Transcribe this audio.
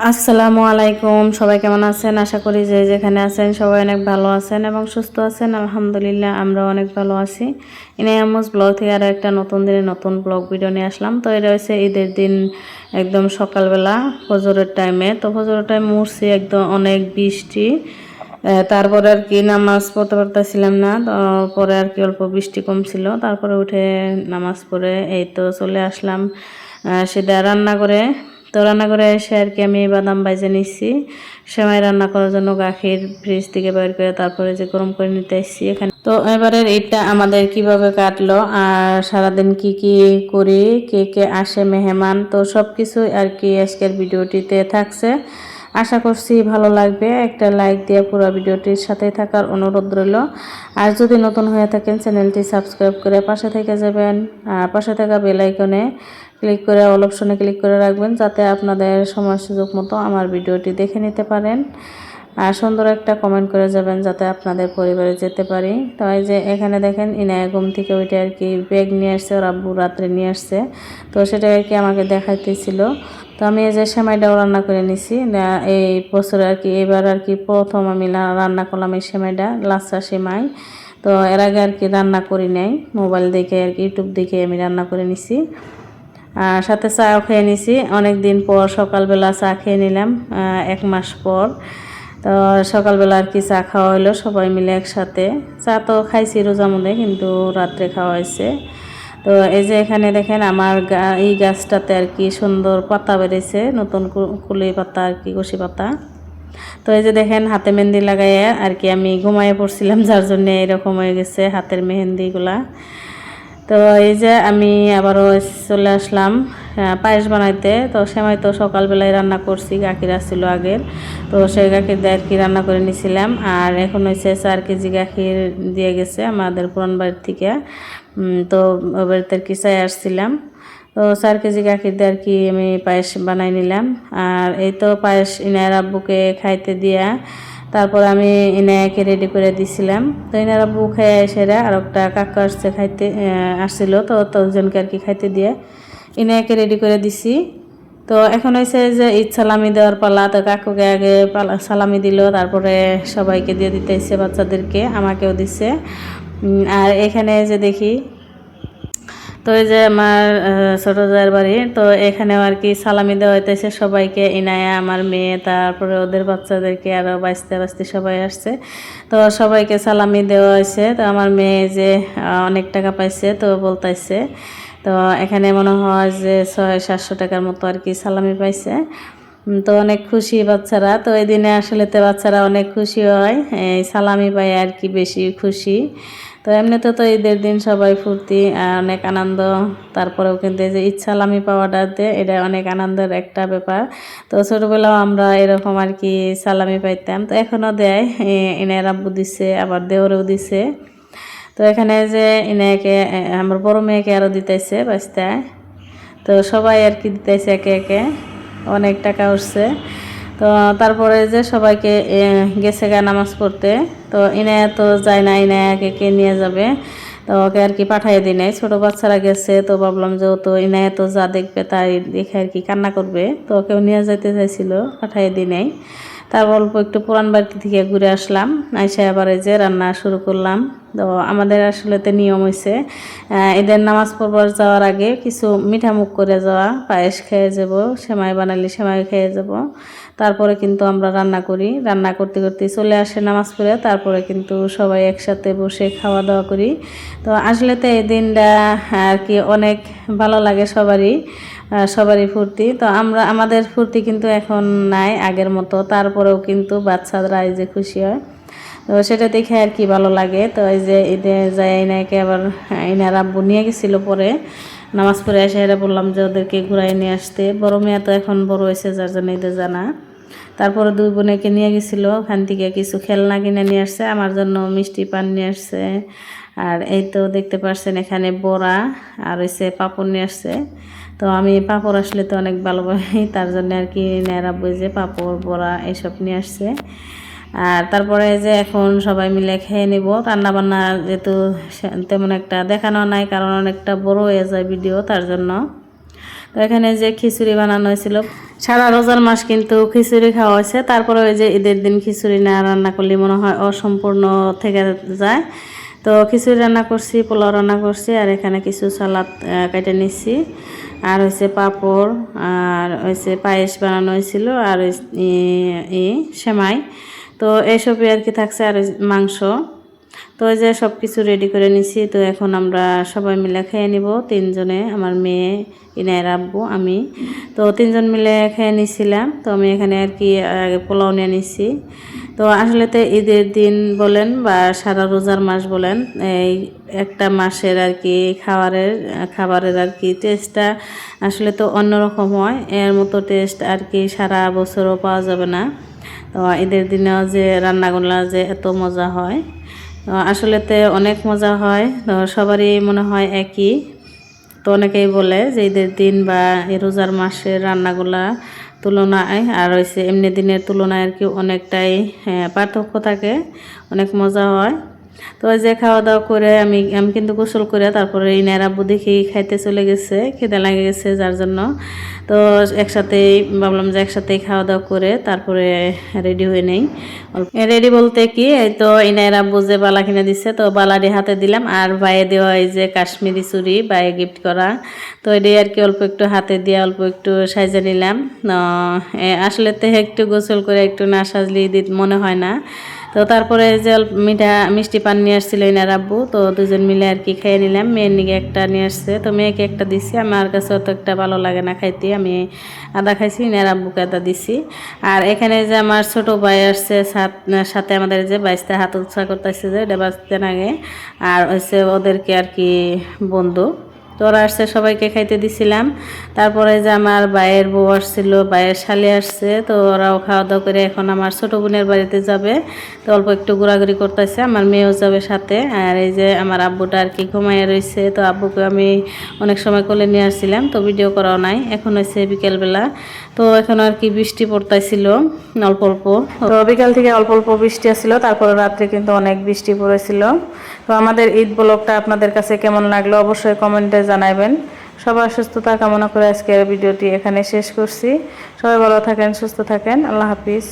আসসালামু আলাইকুম। সবাই কেমন আছেন? আশা করি যে যেখানে আছেন সবাই অনেক ভালো আছেন এবং সুস্থ আছেন। আলহামদুলিল্লাহ আমরা অনেক ভালো আছি। ইনায়ামুস ব্লগ থেকে আরও একটা নতুন দিনে নতুন ব্লগ ভিডিও নিয়ে আসলাম। তো এটা হচ্ছে ঈদের দিন একদম সকালবেলা ফজরের টাইমে। তো ফজরের টাইমে উঠছি একদম অনেক বৃষ্টি। তারপরে আর কি নামাজ পড়তে পারতেছিলাম না। তো পরে আর কি অল্প বৃষ্টি কম ছিল। তারপরে উঠে নামাজ পড়ে এই তো চলে আসলাম সেটা রান্না করে। তো রান্না করে এসে আর কি আমি বাদাম ভাজে নিচ্ছি সেমাই রান্না করার জন্য। গাখির ফ্রিজ থেকে বের করে তারপরে যে গরম করে নিতে এসেছি এখানে। তো এবারের ঈদটা আমাদের কিভাবে কাটলো আর সারাদিন কি কি করি, কে কে আসে মেহমান, তো সব কিছু আর কি আজকের ভিডিওটিতে থাকছে। আশা করছি ভালো লাগবে। একটা লাইক দিয়ে পুরো ভিডিওটির সাথে থাকার অনুরোধ রইল। আর যদি নতুন হয়ে থাকেন চ্যানেলটি সাবস্ক্রাইব করে পাশে থেকে যাবেন। আর পাশে থাকা বেল আইকনে ক্লিক করে অল অপশনে ক্লিক করে রাখবেন, যাতে আপনাদের সময় সুযোগ মতো আমার ভিডিওটি দেখে নিতে পারেন। আর সুন্দর একটা কমেন্ট করে যাবেন যাতে আপনাদের পরিবারে যেতে পারি। তো এই যে এখানে দেখেন ইনায়া ঘুম থেকে ওইটা আর কি ব্যাগ নিয়ে আসছে, ওর আব্বু রাত্রে নিয়ে আসছে। তো সেটা আর কি আমাকে দেখাইতেছিল। তো আমি এই যে সেমাইটাও রান্না করে নিছি এই বছরে আর কি। এবার আর কি প্রথম আমি রান্না করলাম এই সেমাইটা, লাচ্ছা সেমাই। তো এর আগে আর কি রান্না করি নাই, মোবাইল দেখে আর কি ইউটিউব দেখে আমি রান্না করে নিছি। আর সাথে চাও খেয়ে নিছি। অনেক দিন পর সকালবেলা চা খেয়ে নিলাম, 1 মাস পর। তো সকালবেলা আর কি চা খাওয়া হলো সবাই মিলে একসাথে। চা তো খাইছি রোজার মধ্যে, কিন্তু রাত্রে খাওয়া হয়েছে। তো এই যে এখানে দেখেন আমার এই গাছটাতে আর কি সুন্দর পাতা বেরিয়েছে, নতুন কুলি পাতা আর কি, কষি পাতা। তো এই যে দেখেন হাতে মেহেন্দি লাগাইয়া আর কি আমি ঘুমাইয়ে পড়ছিলাম, যার জন্য এরকম হয়ে গেছে হাতের মেহেন্দিগুলা। তো এই যে আমি আবারও চলে আসলাম পায়েস বানাইতে। তো সেমাই তো সকালবেলায় রান্না করছি, গাখির আসছিল আগের। তো সেই গাখির দিয়ে আর কি রান্না করে নিয়েছিলাম। আর এখন হচ্ছে 4 কেজি গাখির দিয়ে গেছে আমাদের পুরান বাড়ির থেকে। তো বাড়িতে আর কি চাই আসছিলাম। তো 4 কেজি গাখির দিয়ে আর কি আমি পায়েস বানাই নিলাম। আর এই তো পায়েস ইনার আব্বুকে খাইতে দিয়া তারপর আমি ইনায়াকে রেডি করে দিছিলাম। তো ইনার আব্বু খেয়ে এসেরা আর একটা কাকা আসছে খাইতে আসছিল। তো তোজনকে আর কি খাইতে দিয়ে ইনায়াকে রেডি করে দিছি। তো এখন হয়েছে যে ঈদ সালামি দেওয়ার পালা। তো কাকুকে আগে সালামি দিল, তারপরে সবাইকে দিয়ে দিতেছে, বাচ্চাদেরকে আমাকেও দিচ্ছে। আর এখানে যে দেখি, তো এই যে আমার ছোটো জায়ের বাড়ি, তো এখানেও আর কি সালামি দেওয়া হইতেছে সবাইকে। ইনায়া, আমার মেয়ে, তারপরে ওদের বাচ্চাদেরকে, আরও বাঁচতে বাঁচতে সবাই আসছে। তো সবাইকে সালামি দেওয়া হয়েছে। তো আমার মেয়ে যে অনেক টাকা পাইছে তো বলতেছে। তো এখানে মনে হয় যে 600-700 টাকার মতো আর কি সালামি পাইছে। তো অনেক খুশি বাচ্চারা। তো এই দিনে আসলে তো বাচ্চারা অনেক খুশি হয়, এই সালামি পায় আর কি বেশি খুশি। তো এমনিতে তো ঈদের দিন সবাই ফুর্তি অনেক আনন্দ। তারপরেও কিন্তু এই যে ঈদ সালামি পাওয়াটাতে এটা অনেক আনন্দের একটা ব্যাপার। তো ছোটোবেলাও আমরা এরকম আর কি সালামি পাইতাম। তো এখনও দেয়, এনার আব্বু দিছে, আবার দেওরেও দিছে। তো এখানে যে ইনাকে আমার বড় মেয়েকে আরও দিতেছে বাস্তায়। তো সবাই আর কি দিতেছে একে একে, অনেক টাকা উঠছে। তো তারপরে যে সবাইকে গেছে গা নামাজ পড়তে। তো ইনায়া তো যায় না, ইনায়াকে কে নিয়ে যাবে। তো ওকে আর কি পাঠিয়ে দিই নাই, ছোটো বাচ্চারা গেছে। তো ভাবলাম যে ও তো ইনায়া তো যা দেখবে তাই দেখে আর কি কান্না করবে। তো ওকেও নিয়ে যেতে চাইছিল, পাঠিয়ে দিই নাই। তারপর অল্প একটু পুরান বাড়িতে থেকে ঘুরে আসলাম, আইসা আবার এই যে রান্না শুরু করলাম। তো আমাদের আসলে তো নিয়ম হয়েছে ঈদের নামাজ পড়বার যাওয়ার আগে কিছু মিঠা মুখ করে যাওয়া, পায়েস খেয়ে যাব, সেমাই বানালে সেমাই খেয়ে যাব। তারপরে কিন্তু আমরা রান্না করি, রান্না করতে করতে চলে আসে নামাজ পড়ে। তারপরে কিন্তু সবাই একসাথে বসে খাওয়া দাওয়া করি। তো আসলে তো এই দিনটা আর কি অনেক ভালো লাগে সবারই, সবারই ফুর্তি। তো আমাদের ফুর্তি কিন্তু এখন নাই আগের মতো। তারপরেও কিন্তু বাচ্চারা এই যে খুশি হয়, তো সেটা দেখে আর কি ভালো লাগে। তো এই যে ঈদে যাই ইনাকে আবার ইনার আব্বু নিয়ে গেছিলো, পরে নামাজ পড়ে এসে এরা বললাম যে ওদেরকে ঘুরাই নিয়ে আসতে। বড় মেয়ে তো এখন বড় হয়েছে, যার জন্য ঈদে জানা। তারপরে 2 বোনেকে নিয়ে গেছিলো, ওখান থেকে কিছু খেলনা কিনে নিয়ে আসছে, আমার জন্য মিষ্টি পান নিয়ে আসছে। আর এই তো দেখতে পাচ্ছেন এখানে বড়া আর হচ্ছে পাপড় নিয়ে আসছে। তো আমি পাপড় আসলে তো অনেক ভালোবাসি, তার জন্য আর কি নেড়া বই যে পাপড় বড়া এইসব নিয়ে আসছে। আর তারপরে যে এখন সবাই মিলে খেয়ে নিব। রান্না বান্না যেহেতু তেমন একটা দেখানো নাই, কারণ অনেকটা বড় হয়ে যায় ভিডিও, তার জন্য। তো তো এখানে যে খিচুড়ি বানানো হয়েছিল, সারা রোজার মাস কিন্তু খিচুড়ি খাওয়া হয়েছে। তারপরে ওই যে ঈদের দিন খিচুড়ি না রান্না করলে মনে হয় অসম্পূর্ণ থেকে যায়। তো খিচুড়ি রান্না করছি, পোলাও রান্না করছি, আর এখানে কিছু সালাদ কেটে নিচ্ছি, আর হয়েছে পাঁপড়, আর হয়েছে পায়েস বানানো হয়েছিল, আর সেমাই। তো এইসবই আর কি থাকছে, আর মাংস। তো এই যে সব কিছু রেডি করে নিছি। তো এখন আমরা সবাই মিলে খেয়ে নিব, তিনজনে, আমার মেয়ে, ইনায়ের আব্বু, আমি। তো তিনজন মিলে খেয়ে নিছিলাম। তো আমি এখানে আর কি পোলাও নিয়ে নিছি। তো আসলে তো ঈদের দিন বলেন বা সারা রোজার মাস বলেন, এই একটা মাসের আর কি খাবারের আর কি টেস্টটা আসলে তো অন্যরকম হয়। এর মতো টেস্ট আর কি সারা বছরও পাওয়া যাবে না। তো ঈদের দিনেও যে রান্নাগুলো যে এত মজা হয়, আসলেতে অনেক মজা হয়। তো সবারই মনে হয় একই। তো অনেকেই বলে যে ঈদের দিন বা এই রোজার মাসের রান্নাগুলা তুলনায় আর হয়েছে এমনি দিনের তুলনায় আর কি অনেকটাই পার্থক্য থাকে, অনেক মজা হয়। তো ওই যে খাওয়া দাওয়া করে আমি কিন্তু গোসল করে তারপরে ইনার আব্বু দেখি খাইতে চলে গেছে, খেতে লাগে গেছে যার জন্য। তো একসাথেই ভাবলাম যে একসাথেই খাওয়া দাওয়া করে তারপরে রেডি হয়ে নেই। রেডি বলতে কি, এই তো ইনার আব্বু যে বালা কিনে দিচ্ছে, তো বালাটি হাতে দিলাম, আর বাইরে দেওয়া এই যে কাশ্মীরি চুড়ি বাইরে গিফট করা, তো এটাই আর কি অল্প একটু হাতে দিয়ে অল্প একটু সাইজে নিলাম। আসলে তো একটু গোসল করে একটু না সাজলে ঈদ মনে হয় না। তো তারপরে যে মিষ্টি পান নিয়ে আসছিল ইনার আব্বু, তো দুজন মিলে আর কি খেয়ে নিলাম। মেয়ের নিকে একটা নিয়ে আসছে, তো মেয়েকে একটা দিছি। আমার কাছে অত একটা ভালো লাগে না খাইতে, আমি আদা খাইছি, ইনার আব্বুকে আদা দিছি। আর এখানে যে আমার ছোট ভাই আসছে, সাথে আমাদের যে বাইশটা হাত উৎসাহ করতেছে যে এটা বাঁচতে আগে, আর হচ্ছে ওদেরকে আর কি বন্ধু। তো ওরা আসছে, সবাইকে খাইতে দিছিলাম। তারপরে যে আমার ভাইয়ের বউ আসছিল, ভাইয়ের শালি আসছে, তো ওরাও খাওয়া দাওয়া করে এখন আমার ছোট বোনের বাড়িতে যাবে। তো অল্প একটু ঘোরাঘুরি করতেছে, আমার মেয়েও যাবে সাথে। আর এই যে আমার আব্বুটা আর কি ঘুমাইয়া রয়েছে, তো আব্বুকে আমি অনেক সময় কোলে নিয়ে আসছিলাম, তো ভিডিও করাও নাই। এখন হয়েছে বিকেলবেলা, তো এখন আর কি বৃষ্টি পড়তেছিল অল্প অল্প। তো বিকাল থেকে অল্প অল্প বৃষ্টি আসছিল, তারপরে রাত্রে কিন্তু অনেক বৃষ্টি পড়েছিল। তো আমাদের ঈদ ব্লগটা আপনাদের কাছে কেমন লাগলো অবশ্যই কমেন্টে জানাবেন। সবার সুস্থতা কামনা করে আজকের ভিডিওটি এখানে শেষ করছি। সবাই ভালো থাকেন, সুস্থ থাকেন, আল্লাহ হাফিজ।